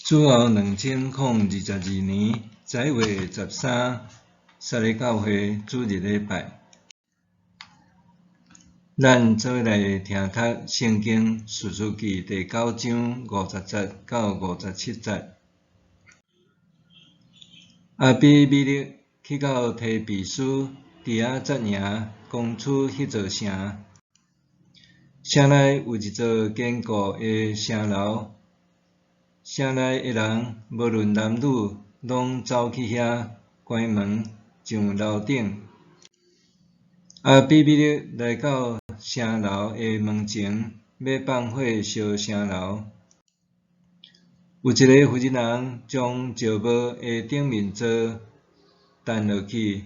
主后2022年10月13，撒利教会主日礼拜，咱做来听读圣经士师记第9章50节到57节。阿比米勒去到提比斯，伫遐扎营攻取迄座城，城内有一座坚固的城楼。城内的人无论男女，拢走去遐关门上楼顶。阿比米勒来到城楼的门前，要放火烧城楼。有一个妇人将石磨的顶面座弹落去，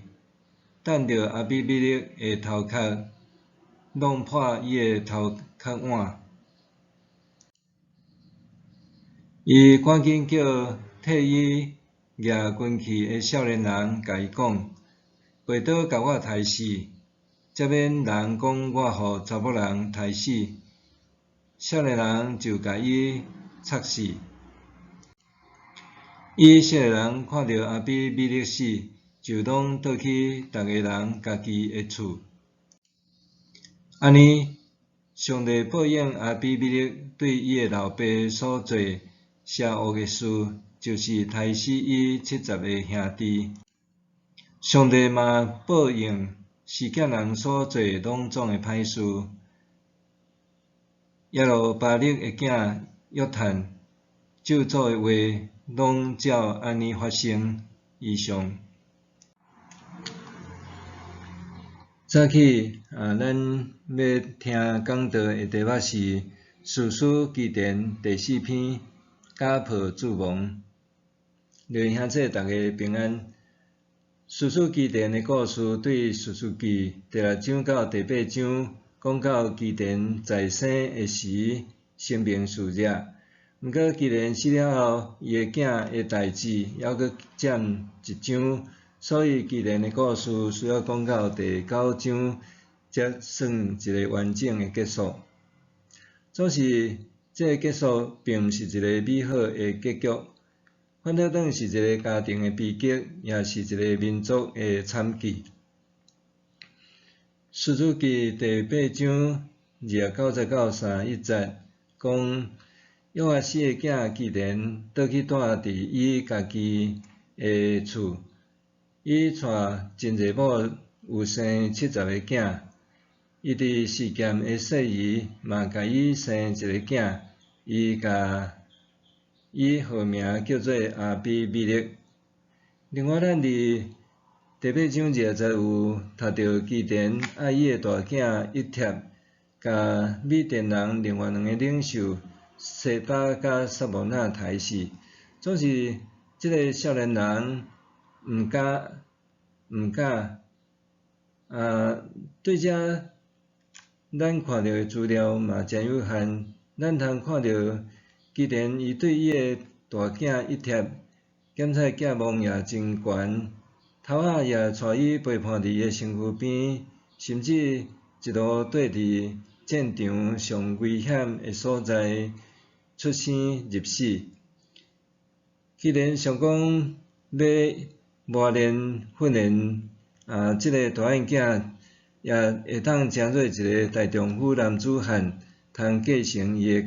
弹着阿比米勒的头壳，弄破伊的头壳碗。伊赶紧叫替伊举军器的少年人，甲伊讲：跪倒甲我刣死，则免人讲我互查某人刣死。少年人就甲伊插死。以色列人看到阿比米勒死，就拢倒去逐个人家己的厝。安尼，上帝报应阿比米勒对伊的老爸所做邪恶的事，就是刣死伊70个兄弟。上帝嘛报应示剑人所做拢总的歹事。耶路巴勒的囝约坦咒诅的话，拢照安尼发生。以上。早起咱要听讲道的题目是《士师记伝》第4篇。家破主亡，各位兄弟大家平安。士师记伝的故事对士师记第6章到第8章讲到记伝在生的时生命事业，毋过记伝死了后，伊的囝的代志还阁占一章，所以记伝的故事需要讲到第9章才算一个完整的结束。总是这个结束并毋是一个美好的结局，反倒当是一个家庭的悲剧，也是一个民族的惨剧。士师记第8章90到31节讲，约阿斯的囝记伝倒去住伫伊家己的厝，伊娶真济某，有生70个囝。伊伫示剑的细姨嘛，甲伊生一个囝，伊甲伊号名叫做阿比米勒。另外，咱伫第8章20有读到记伝爱伊的大囝一帖，甲米甸人另外2个领袖西巴甲撒摩纳刣死。总是即个少年人毋敢。对遮咱看到的资料嘛真有限，咱通看到记伝伊对伊的大囝一帖检采寄望也真悬，头仔也带伊陪伴伫伊的身躯边，甚至一路缀伫战场上危险的所在出生入死。既然想讲要磨练训练即个大汉囝，也会当成做一个大丈夫男子汉，通继承伊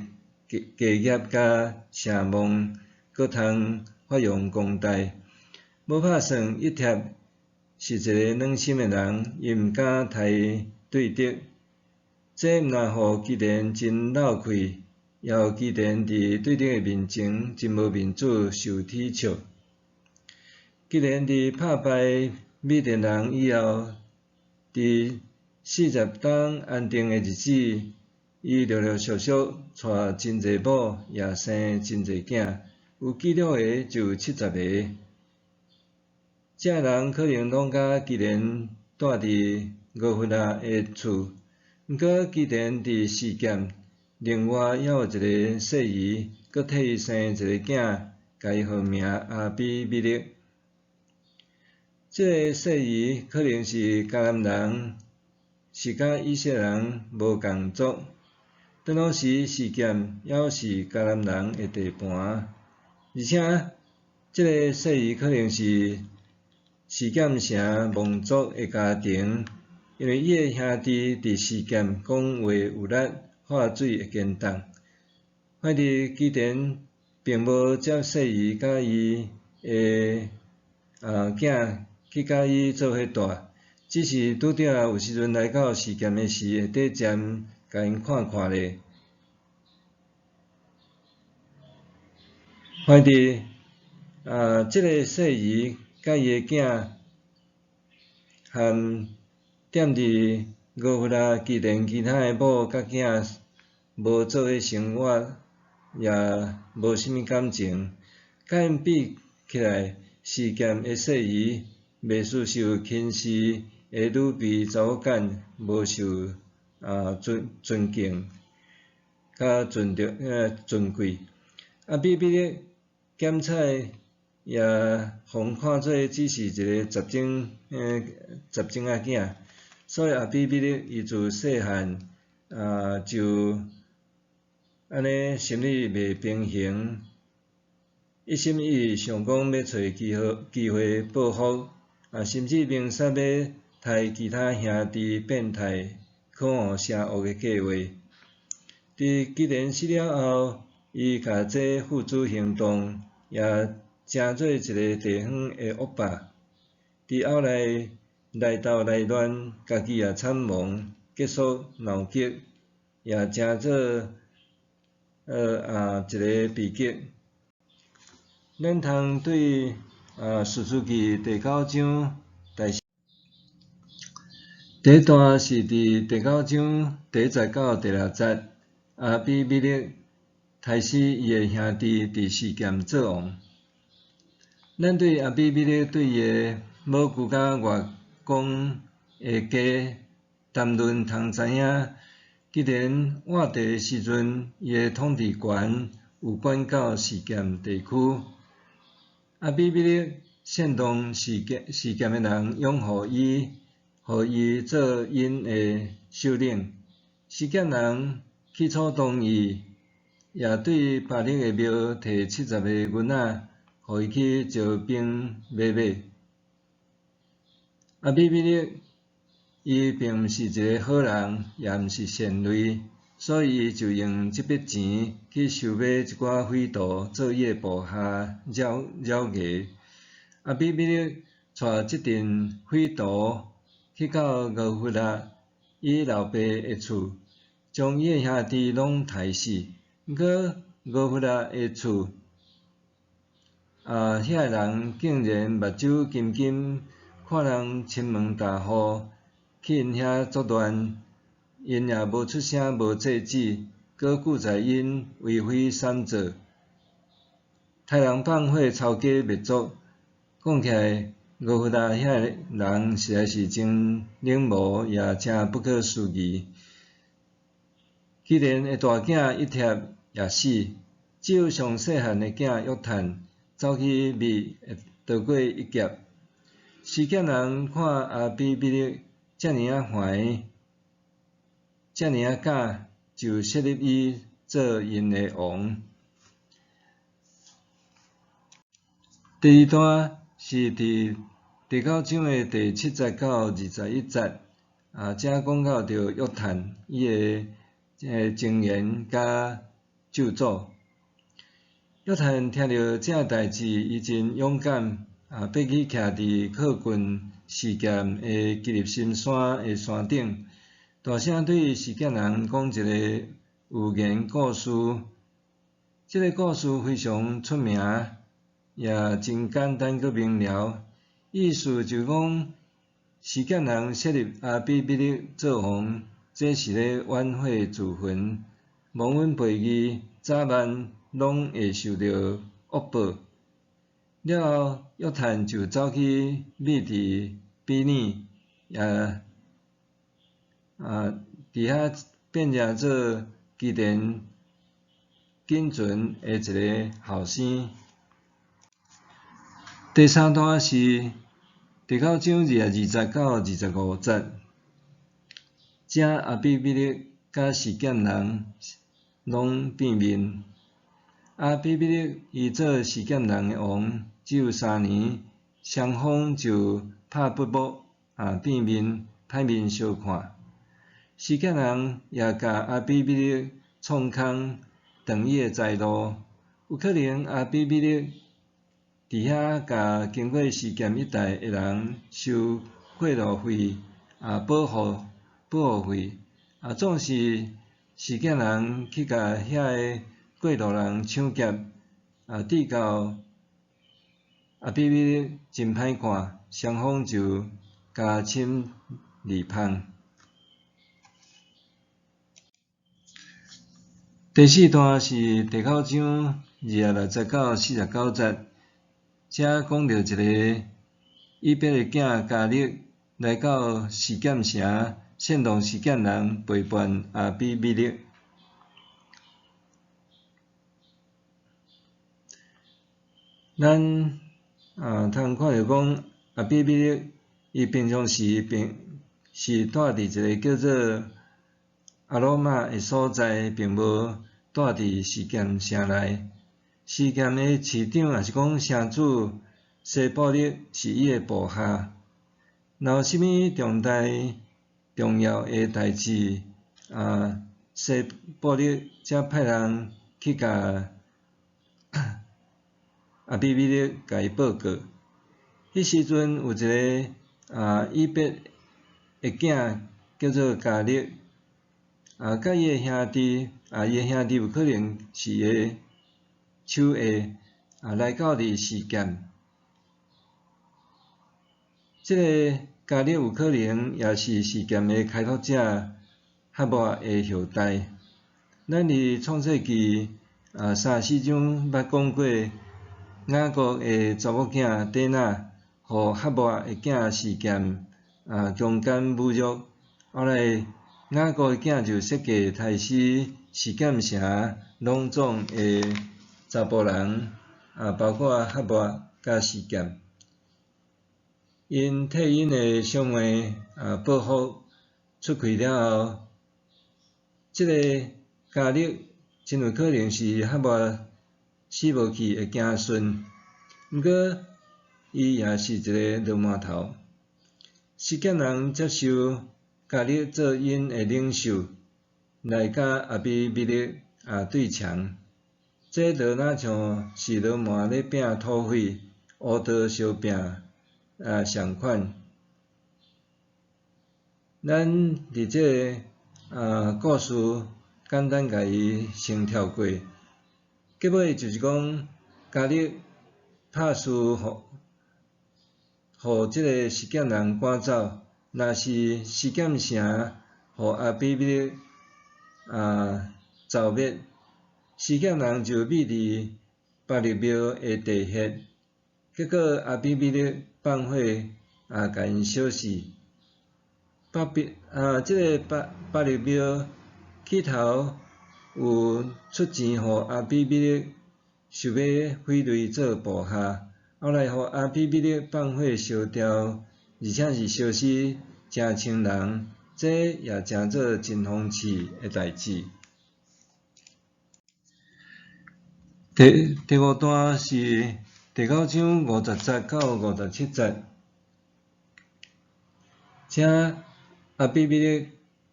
的家业甲声望，搁通发扬光大。无拍算一帖是一个软心的人，伊毋敢刣对敌，这毋但互记伝真闹气，也互记伝伫对敌的面前真无面子，受踢笑。记伝伫拍败米甸人以后，伫40冬安定的日子，伊陆陆续续娶真济某，也生真济囝，有记录的就有70个。这人可能拢甲记伝住伫俄弗拉的厝，毋过记伝伫示剑，另外还有一个细姨，搁替伊生一个囝，甲伊号名阿比米勒。这个细姨可能是迦南人，是甲以色列人无共族。当时示剑还是迦南人的地盘。而且即个说伊可能是示剑城蒙族的家庭，因为伊的兄弟伫示剑讲话有力，喝水会坚冻。反正基甸并无接说伊甲伊的囝去甲伊做伙住，只是拄着有时阵来到示剑的时，会短暂甲因看看咧。反正即个说伊甲伊的囝含踮伫五弗拉基甸其他的某甲囝无做伙生活，也无啥物感情，甲因比起来，示剑的说伊袂输受轻视的女婢查某囝无受尊敬，甲尊贵。比比勒检采也互看做只是一个杂种仔囝，所以比比勒伊自细汉就安尼心理袂平衡，一心一意想讲要找机会报复，甚至明杀要杀其他兄弟变态，可恶邪恶的计划。伫基甸死了后，伊甲这付诸行动，也成做一个地方的恶霸。伫后来斗内乱，家己也惨亡，结束闹剧，也成做一个悲剧。咱通对士师记第9章第一段是伫第9章第1节到第6节，比比勒杀死伊的兄弟伫示剑做王。咱对比比勒对伊的某句甲外公的家谈论，通知影，既然换地的时阵，伊的统治权有管到示剑地区。比比勒煽动示剑的人拥护伊，互伊做因的首领。示剑人起初同意，也对巴力的庙摕70个囡仔，互伊去招兵买马。比比勒伊并毋是一个好人，也毋是善类，所以伊就用这笔钱去收买一寡匪徒做伊的部下，扰艺。比比勒带这阵匪徒去到五弗拉伊老爸的厝，将伊的兄弟拢杀死。毋过五弗拉的厝，遐个人竟然目睭金金，看人亲门大户去因遐作乱，因也无出声无制止，搁顾在因为非三做，杀人放火，抄家灭族。讲起来，五弗拉遐个人实在是真冷漠，也真不可思议。既然的大囝一帖也死，只有上细汉的囝约坦走去灭，逃过一劫。示剑人看比比勒遮尔怀，遮尔假，就设立伊做因的王。第二段是伫第9章的第7节到21节，遮讲到着约坦伊的情言甲咒诅。约坦听到这代志，伊真勇敢，爬去徛伫靠近示剑的基利心山的山顶，大声对示剑人讲一个寓言故事。这个故事非常出名，也真简单佮明了。意思就讲，示剑人设立比比勒做王，这是咧挽回自焚，蒙阮背义，早晚拢会受到恶报。了后，约坦就走去灭伫比尼，也伫遐变成做基甸仅存的一个后生。第3段是第9章20节到25节，遮比比勒甲示剑人拢变面。阿比米勒伊做示剑人的王只有3年，双方就拍不睦，变面歹面相看。示剑人也甲阿比米勒创空，断伊的财路。有可能阿比米勒伫遐甲经过示剑一带的人收过路费，保护费，总是示剑人去甲遐个过路人抢劫，对到阿比米勒真歹看，双方就加亲离芳。第4段是第9章269到49节，遮讲到一个以别的囝加勒来到示剑城，煽动示剑人背叛阿比米勒。咱通看到讲阿比米勒伊平常时是住伫一个叫做阿罗玛的所在，并无住伫示剑城内。示剑的市长也是讲城主西布勒是伊的部下。若有啥物重要的代志，西布勒才派人去甲阿比米勒甲伊报告。迄时阵有一个以别的囝叫做加勒，甲伊的兄弟，伊的兄弟有可能是伊的手下，来到伫示剑。即个加勒有可能也是示剑的开拓者哈摩的后代。咱伫创世纪3、4章捌讲过，雅各的查某囝底那，互哈摩的囝示剑强奸侮辱，后来雅各的囝就设计杀死示剑城拢总的查甫人，包括哈摩甲示剑。因替因的兄妹报复出去了后，即个加勒真有可能是哈摩死无去的子孙，毋过伊也是一个落毛头。示剑人接受加勒做因的领袖，来甲阿比米勒对强。这就若像是罗马咧拼土匪，乌道相拼相款。咱伫这故事简单甲伊先跳过，结尾就是讲加勒拍输互即个示剑人赶走。若是示剑城互阿比米勒剿灭，示剑人就秘伫巴力庙的地穴，结果阿比米勒放火甲因烧死。即个巴力庙起头有出钱互阿比米勒，想要匪类做部下，后来互阿比米勒放火烧掉，而且是烧死成千人，这也诚做真讽刺的代志。第5段是第9章50节到57节，这阿比米勒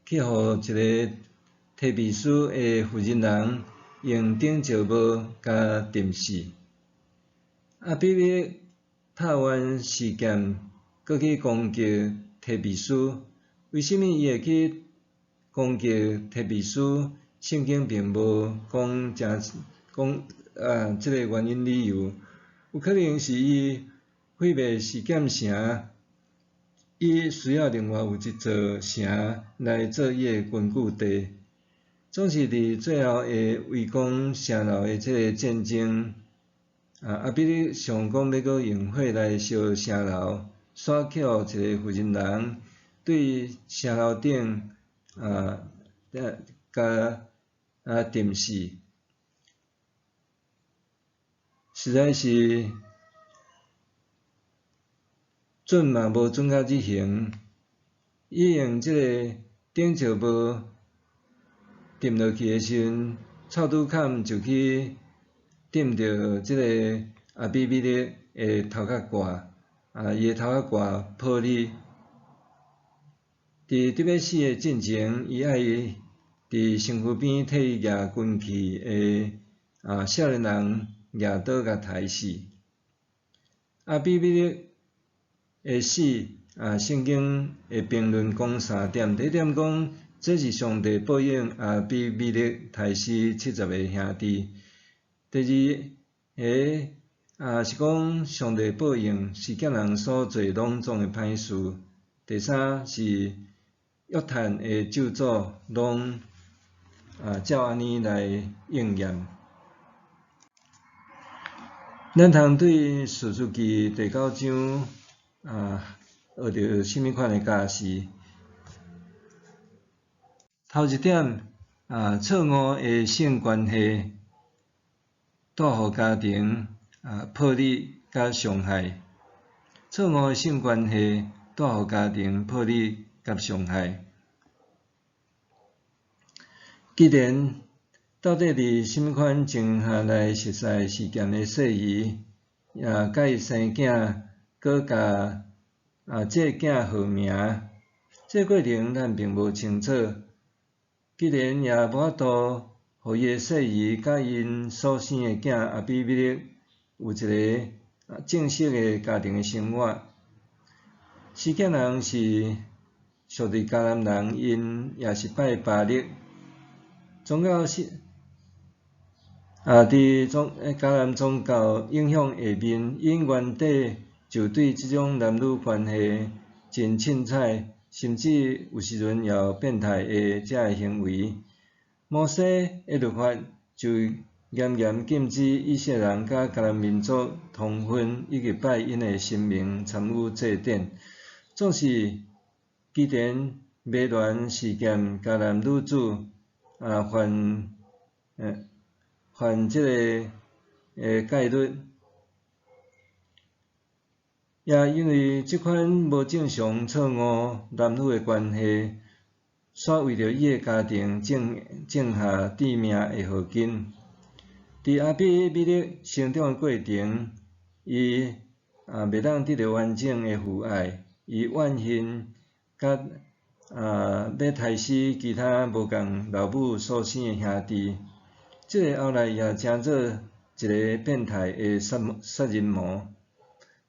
去互一个提比斯的妇人人用顶石帽甲沉死。阿比米勒拍完示剑，搁去攻击提比斯。为什么伊会去攻击提比斯？圣经并无讲即个原因理由，有可能是伊毁灭示剑城，伊需要另外有一座城来做伊的根据地。总是伫最后的围攻城楼的即个战争，阿比勒想讲要搁用火来烧城楼，煞去互一个妇人人对城楼顶甲沉死。实在是准嘛无准到日行，伊用即个顶石帽沉落去的时阵，臭拄坎就去踮着即个阿比米勒的头壳挂，伊的头壳挂破裂。伫得要死的进前，伊爱伫身躯边替伊举军旗的少年人举倒甲杀死。阿比米勒的死，圣经的评论讲3点。第一点讲，这是上帝报应阿比米勒杀死70个兄弟。第二是讲上帝报应示剑人所做拢总的歹事。第三是约翰的咒诅拢照安尼来应验。咱通对士师记第9章学到甚物款的教示？头一点，错误的性关系带互家庭破裂甲伤害。错误的性关系带互家庭破裂甲伤害。既然到底伫甚物款情形来实施事件的细宜，甲伊生囝，搁甲这囝号名，这过程咱并无清楚。既然也无法度，互伊的细姨甲因所生的囝阿比米勒有一个正式的家庭的生活。示剑人是属伫迦南人，因也是拜巴力。宗教是伫迦南宗教影响下面，因原底就对即种男女关系真凊彩，甚至有时阵也有变态的遮个行为。摩西的律法就严严禁止以色列人甲迦南民族通婚，以及拜因的神明参与祭典。总是既然未乱事件迦南女子犯即个戒律，也因为即款无正常错误男女的关系，煞为着伊的家庭种下致命的祸根。伫阿比米勒成长的过程，伊袂当得到完整的父爱，伊怨恨甲要杀死其他无共老母所生的兄弟。即个后来也成做一个变态的杀人魔。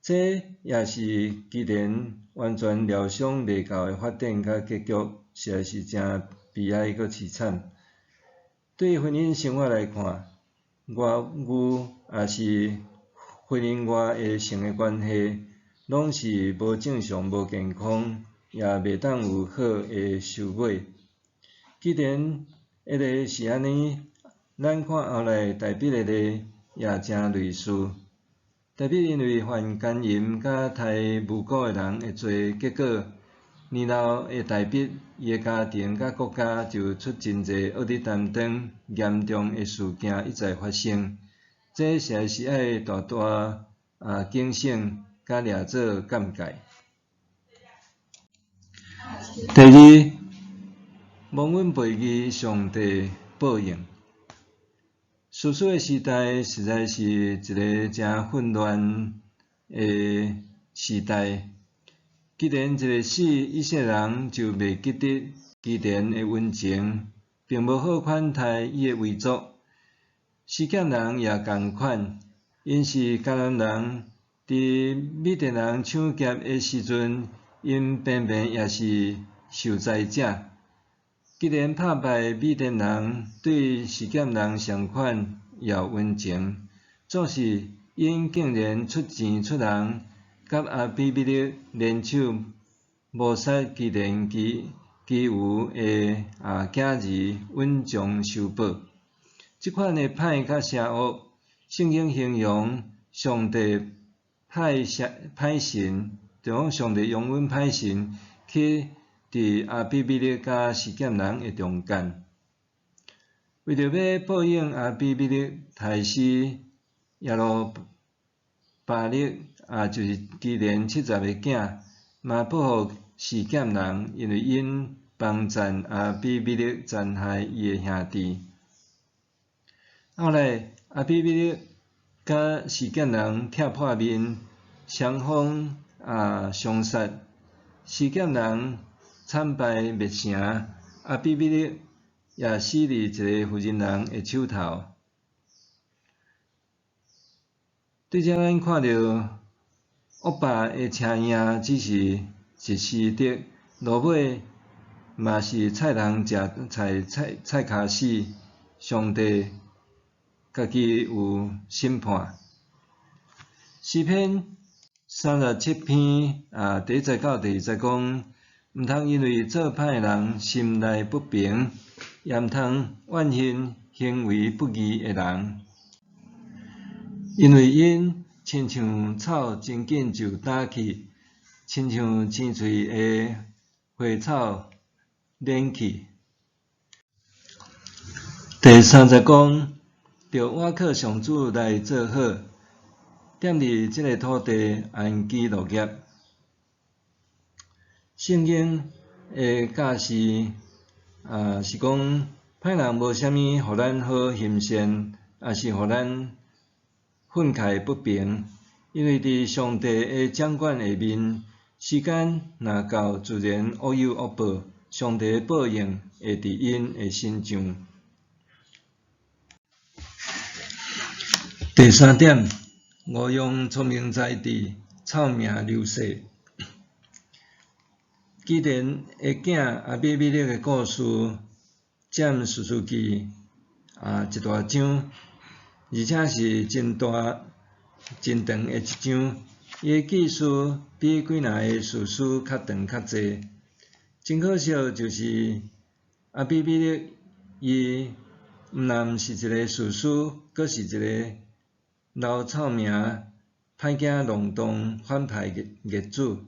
这也是既然完全料想袂到的发展甲结局，实在是真悲哀阁凄惨。对婚姻生活来看，外遇也是婚姻外的性的关系，拢是无正常、无健康，也袂当有好的收尾。既然一个是安尼，咱看后来大比的也真类似。大比因为犯奸淫甲刣无辜的人的罪，结果年老的大比伊的家庭甲国家就出真侪恶日担当，严重的事件一再发生。这实在是爱大警醒甲掠做鉴戒。第二，蒙恩背弃上帝报应。士师的时代实在是一个真混乱的时代。既然一个死以色列人就袂记得基甸的恩情，并无好款待伊的遗族。示剑人也同款，因是迦南人，伫米甸人抢劫的时阵，因偏偏也是受灾者。既然打败米甸人，对示剑人相款也有恩情，总是因竟然出钱出人，甲阿比米勒联手谋杀基甸其余的囝儿，稳将收报。即款的歹甲邪恶，圣经形容上帝歹神，就讲上帝永远歹神去伫阿比米勒甲示剑人的中间，为着要报应阿比米勒杀死耶路巴力就是基甸70个囝，嘛报复示剑人，因为因帮赞阿比米勒残害伊的兄弟。后来阿比米勒甲事件人拆破面，双方相杀，事件人惨败灭城，阿比米勒也死伫一个妇人人的手头。对遮咱看到恶霸的车影只是一时的，落尾嘛是菜人食菜骹死，上帝家己有审判。诗篇37篇第19到第20讲，毋通因为做歹人心内不平，也毋通怨恨行为不义的人，因为因亲像草真紧就打去，亲像青翠的花草敛去。第30讲，着倚靠上主来做好，踮伫即个土地安居乐业。圣经的教示是讲，歹人无啥物互咱好欣赏，也是互咱愤慨不平，因为伫上帝的掌管下面，时间若到，自然恶有恶报，上帝的报应会伫因的身上。第3点，误用聪明才智，臭名流逝。基甸的囝阿比米勒的故事，占士师记一大章，而且是真大、真长的一章。伊的记事比几若个士师较长较济。真可惜就是阿比米勒伊毋但是一个士师，阁是一个老臭名、歹囝弄动、反派业主。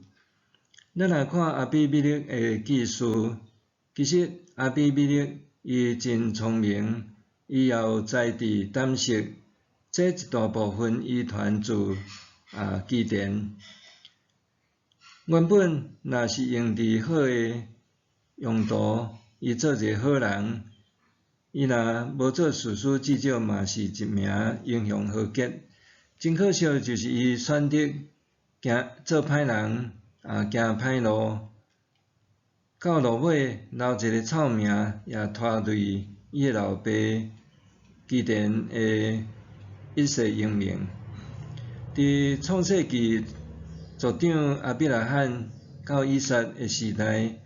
咱来看阿比米勒的记事，其实阿比米勒伊真聪明，伊也有才智胆识，这一大部分伊传自基甸。原本若是用伫好的用途，伊做一个好人，伊若无做士师，至少嘛是一名英雄豪杰。真可惜就是伊选择做歹人，行歹路，到落尾留一个臭名，也拖累伊的老爸基甸的一世英名。伫创世纪族长亚伯拉罕到以撒的时代，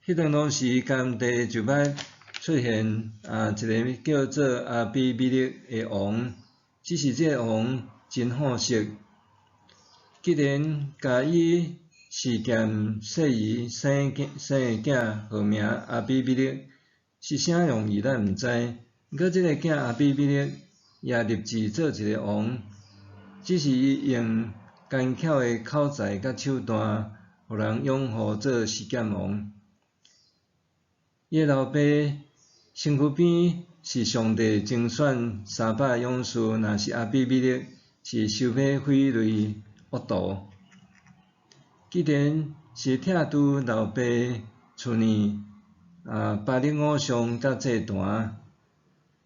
迄段拢时间地就捌出现一个叫做阿比米勒的王，只是这个王真好色。既然甲伊事件细姨生的囝号名阿比米勒，是啥用意咱毋知。毋过这个囝阿比米勒也立志做一个王，只是伊用奸巧的口才甲手段，互人拥护做事件王。伊的老爸身躯边是上帝精选300勇士，若是阿比米勒是收买匪类恶徒。既然是拆除老爸厝呢巴力偶像甲祭坛，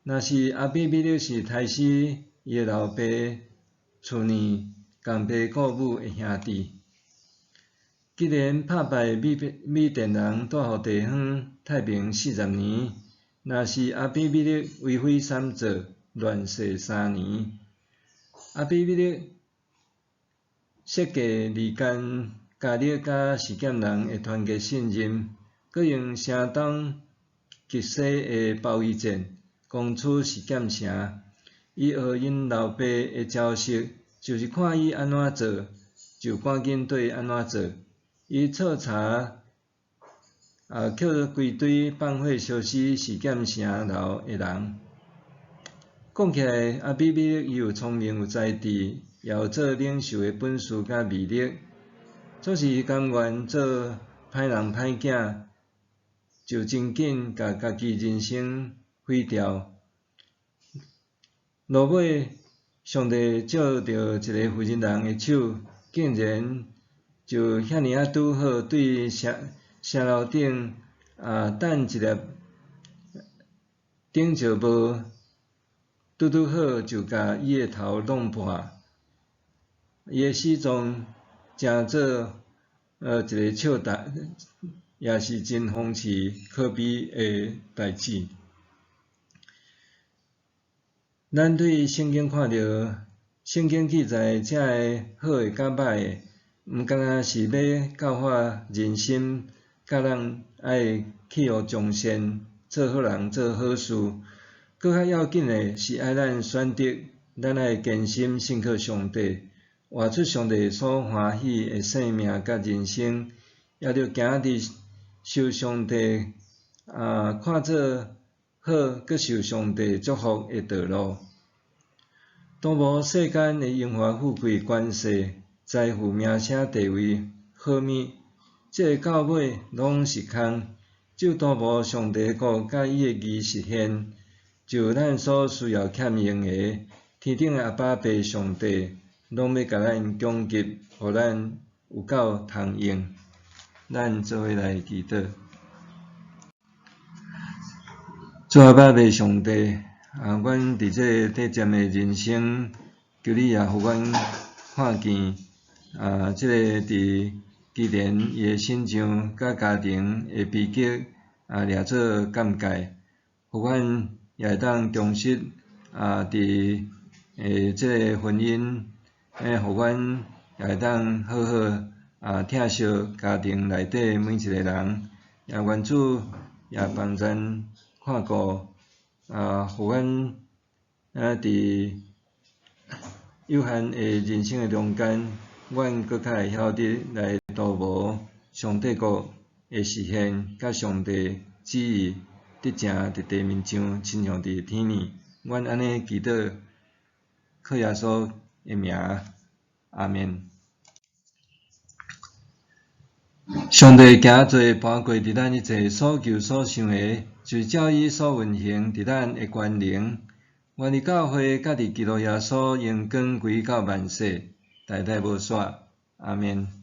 若是阿比米勒是杀死伊的老爸厝呢共爸故母的兄弟。既然拍败缅甸人，带互地方太平40年，若是阿比米勒为非三做，乱世3年。阿比米勒设计离间家里甲事件人的团结信任，佮用声东击西的包围战攻取事件城。伊学因老爸的招式，就是看伊安怎做，就赶紧对安怎做。伊彻查捡规堆放火烧死事件城楼的人。讲起来，阿比米勒伊有聪明有才智，也有做领袖的本事甲魅力，总是甘愿做歹人歹囝，就真紧甲家己人生毁掉。落尾，上帝借着一个妇人人的手，竟然就遐尔拄好，对城楼顶等一粒顶着无拄拄好就甲伊诶头弄破，伊诶死状诚做一个笑谈，也是真讽刺可悲诶代志。咱对圣经看到，圣经记载遮个好诶甲歹诶，毋单单是要教化人心，甲咱爱去互众善，做好人，做好事。搁较要紧诶是爱咱选择，咱爱坚心信靠上帝，活出上帝所欢喜诶生命甲人生，也着行伫受上帝看做好，搁受上帝祝福诶道路。都无世间诶荣华富贵、权势、财富、名声、地位、好物，这到尾拢是空。就都无上帝国甲伊诶义实现，就咱所需要欠用诶，天顶诶阿爸爸上帝，拢要甲咱供给，互咱有够通用。咱做伙来祈祷。主阿爸爸上帝，阮伫这短暂诶人生，求你也互阮看见，即个伫既然伊诶信仰甲家庭诶悲剧，掠做鉴戒，互阮也会当重视，伫即个婚姻，互阮也会当好好疼惜家庭内底每一个人，也愿主也帮咱看顾，互阮伫有限诶人生诶中间，阮搁较会晓得来度无上帝国诶实现，甲上帝旨意伫正伫地面上，亲像伫天呢。阮安尼祈祷，靠耶稣诶名，阿免。上帝行做搬过伫咱一切所求所想诶，就是照伊所运行伫咱诶权能。愿伫教会甲伫基督耶稣荣光归到万世，代代无煞。阿免。